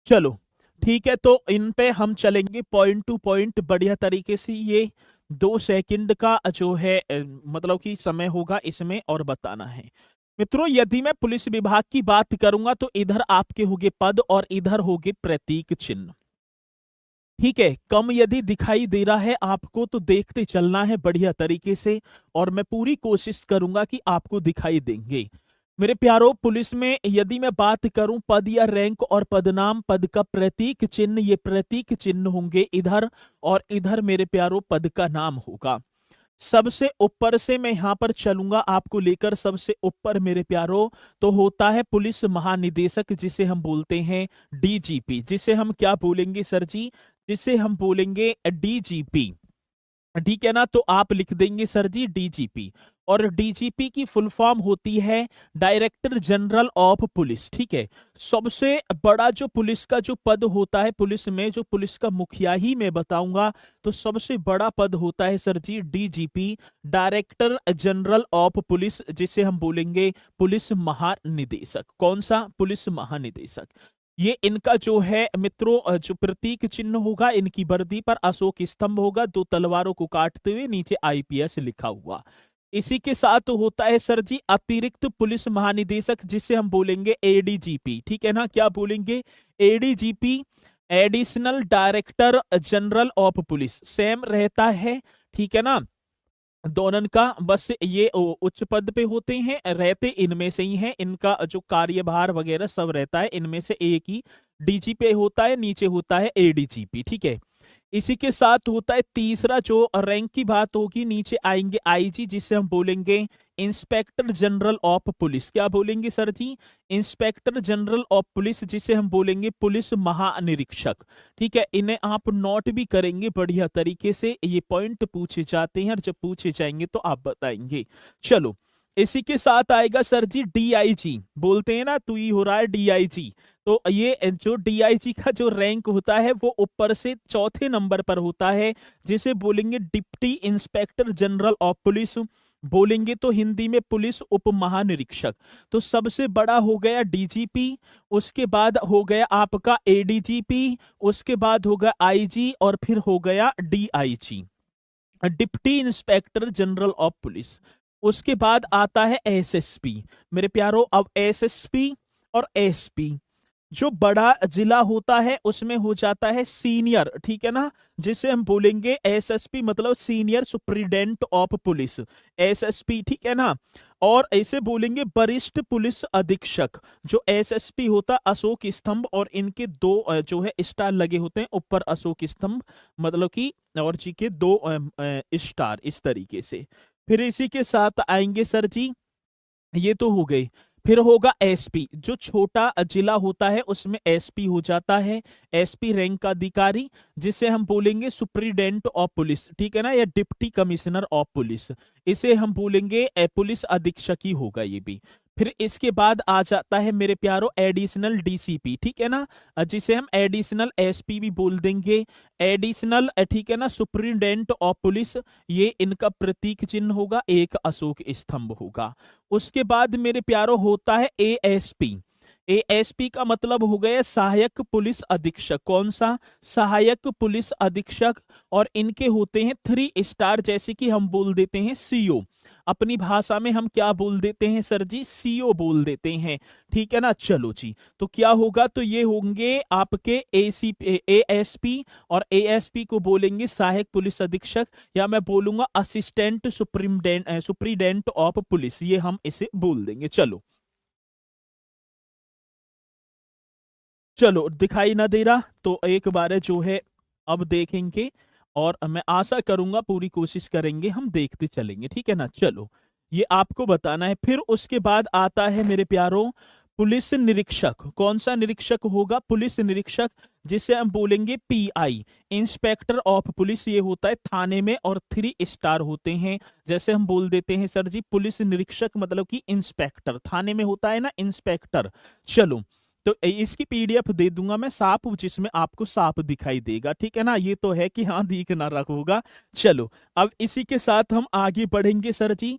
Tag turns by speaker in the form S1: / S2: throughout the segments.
S1: चलो ठीक है, तो इन पे हम चलेंगे पॉइंट टू पॉइंट बढ़िया तरीके से। ये 2 सेकंड का जो है मतलब कि समय होगा इसमें और बताना है। मित्रों, यदि मैं पुलिस विभाग की बात करूंगा तो इधर आपके होंगे पद और इधर होंगे प्रतीक चिन्ह। ठीक है, कम यदि दिखाई दे रहा है आपको तो देखते चलना है बढ़िया तरीके से, और मैं पूरी कोशिश करूंगा कि आपको दिखाई देंगे। मेरे प्यारों, पुलिस में यदि मैं बात करूं पद या रैंक और पदनाम, पद का प्रतीक चिन्ह, ये प्रतीक चिन्ह होंगे इधर, और इधर मेरे प्यारों पद का नाम होगा। सबसे ऊपर से मैं यहां पर चलूंगा आपको लेकर, सबसे ऊपर मेरे प्यारों तो होता है पुलिस महानिदेशक, जिसे हम बोलते हैं डीजीपी। जिसे हम क्या बोलेंगे सर जी? जिसे हम बोलेंगे डीजीपी। ठीक है ना, तो आप लिख देंगे सर जी डीजीपी। और डीजीपी की फुल फॉर्म होती है डायरेक्टर जनरल ऑफ पुलिस। ठीक है, सबसे बड़ा जो पुलिस का जो पद होता है पुलिस में, जो पुलिस का मुखिया ही मैं बताऊंगा, तो सबसे बड़ा पद होता है sir ji DGP, director general of police, जिसे हम बोलेंगे पुलिस महानिदेशक। कौन सा? पुलिस महानिदेशक। ये इनका जो है मित्रों जो प्रतीक चिन्ह होगा, इनकी वर्दी पर अशोक स्तंभ होगा, 2 तलवारों को काटते हुए, नीचे आईपीएस लिखा हुआ। इसी के साथ होता है सर जी अतिरिक्त पुलिस महानिदेशक, जिसे हम बोलेंगे एडीजीपी। ठीक है ना, क्या बोलेंगे? ADGP, additional director general of police, same रहता है। ठीक है ना, दोनों का बस ये उच्च पद पे होते हैं, रहते इनमें से ही हैं, इनका जो कार्यभार वगैरह सब रहता है इनमें से एक ही डीजी पे होता है, नीचे होता है एडीजीपी। ठीक है, इसी के साथ होता है तीसरा जो रैंक की बात होगी, नीचे आएंगे आईजी, जिसे हम बोलेंगे इंस्पेक्टर जनरल ऑफ पुलिस। क्या बोलेंगे sir ji? Inspector general of police, जिसे हम बोलेंगे पुलिस महानिरीक्षक। ठीक है, इन्हें आप नोट भी करेंगे बढ़िया तरीके से, ये पॉइंट पूछे जाते हैं और जब पूछे जाएंगे तो आप बताएंगे। चलो, इसी के साथ आएगा सर जी डीआईजी, बोलते हैं ना तू ही हो रहा है डीआईजी। तो ये जो डीआईजी का जो रैंक होता है वो ऊपर से चौथे नंबर पर होता है, जिसे बोलेंगे deputy inspector general of police, बोलेंगे तो हिंदी में पुलिस उप महानिरीक्षक। तो सबसे बड़ा हो गया डीजीपी, उसके बाद हो गया आपका एडीजीपी, उसके बाद हो गया आईजी, और फिर हो गया DIG, deputy inspector general of police. उसके बाद आता है एसएसपी। मेरे प्यारो, अब एसएसपी और एसपी, जो बड़ा जिला होता है उसमें हो जाता है सीनियर। ठीक है ना, जिसे हम बोलेंगे एसएसपी, मतलब senior superintendent of police, SSP. ठीक है ना, और ऐसे बोलेंगे वरिष्ठ पुलिस अधीक्षक। जो एसएसपी होता है अशोक स्तंभ, और इनके दो जो है स्टार लगे होते हैं ऊपर, अशोक स्तंभ मतलब कि, और जी के 2 स्टार, इस तरीके से। फिर इसी के साथ आएंगे सर जी, ये तो हो गई। फिर होगा एसपी, जो छोटा जिला होता है उसमें एसपी हो जाता है, एसपी रैंक का अधिकारी, जिसे हम बोलेंगे सुप्रीडेंट ऑफ पुलिस। ठीक है ना, या डिप्टी कमिश्नर ऑफ पुलिस, इसे हम बोलेंगे पुलिस अधीक्षक ही होगा ये भी। फिर इसके बाद आ जाता है मेरे प्यारो एडिशनल डीसीपी। ठीक है ना, जिसे हम एडिशनल एसपी भी बोल देंगे, एडिशनल ठीक है ना सुप्रीडेंट ऑफ पुलिस, ये इनका प्रतीक चिन्ह होगा, एक अशोक स्तंभ होगा। उसके बाद मेरे प्यारो होता है एएसपी। एएसपी का मतलब हो गया सहायक पुलिस अधीक्षक। कौन सा? सहायक पुलिस अधीक्षक। और इनके होते हैं 3 स्टार, जैसे कि हम बोल देते हैं सीओ। अपनी भाषा में हम क्या बोल देते हैं सर जी? सीओ बोल देते हैं। ठीक है ना, चलो जी, तो क्या होगा? तो ये होंगे आपके एएसपी, और एएसपी को बोलेंगे सहायक पुलिस अधीक्षक, या मैं बोलूंगा असिस्टेंट सुप्रीडेंट ऑफ पुलिस, ये हम इसे बोल देंगे। चलो चलो, दिखाई ना दे रहा तो एक बार जो है अब देखेंगे, और मैं आशा करूंगा पूरी कोशिश करेंगे, हम देखते चलेंगे। ठीक है ना, चलो, ये आपको बताना है। फिर उसके बाद आता है मेरे प्यारों पुलिस निरीक्षक। कौन सा निरीक्षक होगा? पुलिस निरीक्षक, जिसे हम बोलेंगे पीआई, इंस्पेक्टर ऑफ पुलिस, ये होता है थाने में, और 3 स्टार होते हैं। जैसे हम बोल देते हैं सर जी पुलिस निरीक्षक मतलब कि इंस्पेक्टर, थाने में होता है ना इंस्पेक्टर। चलो, तो इसकी पीडीएफ दे दूंगा मैं साफ, जिसमें आपको साफ दिखाई देगा। ठीक है ना, ये तो है कि हाँ दिख ना रखा होगा। चलो, अब इसी के साथ हम आगे बढ़ेंगे सर जी।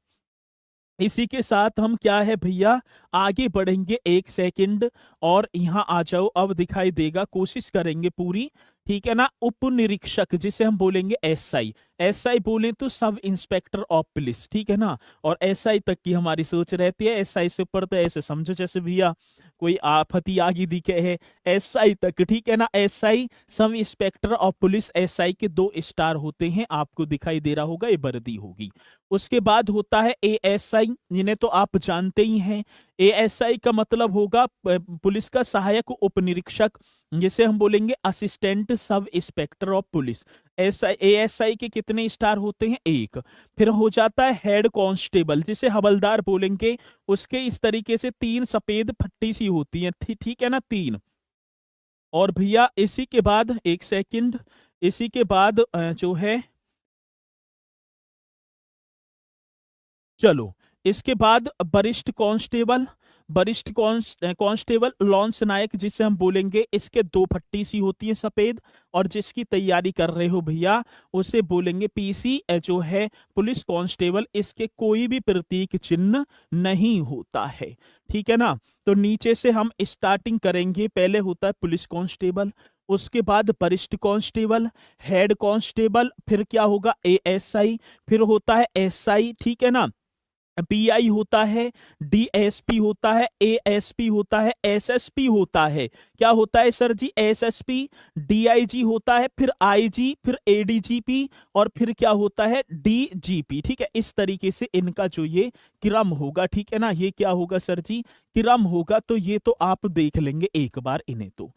S1: इसी के साथ हम क्या है भैया आगे बढ़ेंगे 1 सेकंड, और यहाँ आ जाओ, अब दिखाई देगा, कोशिश करेंगे पूरी, ठीक है ना। उप निरीक्षक जिसे हम बोलेंगे एसआई, एसआई बोले तो सब इंस्पेक्टर ऑफ पुलिस, ठीक है ना। और एसआई तक की हमारी सोच रहती है, एसआई से ऊपर तो ऐसे समझो जैसे भैया कोई आफती आगे दिखे है, एसआई तक, ठीक है ना। SI sub inspector of police, SI के 2 स्टार होते हैं, आपको दिखाई दे रहा होगा, ये वर्दी होगी। उसके बाद होता है एएसआई, जिन्हें तो आप जानते ही हैं। एएसआई का मतलब होगा पुलिस का सहायक उप निरीक्षक, जिसे हम बोलेंगे assistant sub inspector of police. ASI के कितने स्टार होते हैं? 1। फिर हो जाता है हेड कांस्टेबल, जिसे हवलदार बोलेंगे, उसके इस तरीके से 3 सफेद पट्टी सी होती है, ठीक है ना, 3। और भैया इसी के बाद 1 सेकंड, इसी के बाद जो है, चलो इसके बाद वरिष्ठ कांस्टेबल, वरिष्ठ कांस्टेबल लॉन्स नायक जिसे हम बोलेंगे, इसके 2 पट्टी सी होती है सफेद, और जिसकी तैयारी कर रहे हो भैया उसे बोलेंगे पीसी, जो है पुलिस कांस्टेबल, इसके कोई भी प्रतीक चिन्ह नहीं होता है, ठीक है ना। तो नीचे से हम स्टार्टिंग करेंगे, पहले होता है पुलिस कांस्टेबल, उसके बाद वरिष्ठ कांस्टेबल, हेड कांस्टेबल, फिर क्या होगा एएसआई, फिर होता है एसआई, ठीक है ना, पीआई होता है, डीएसपी होता है, एएसपी होता है, एसएसपी होता है। क्या होता है सर जी? एसएसपी, डीआईजी होता है, फिर आईजी, फिर एडीजीपी, और फिर क्या होता है? डीजीपी, ठीक है। इस तरीके से इनका जो ये क्रम होगा, ठीक है ना, ये क्या होगा सर जी? क्रम होगा। तो ये तो आप देख लेंगे एक बार इन्हें तो।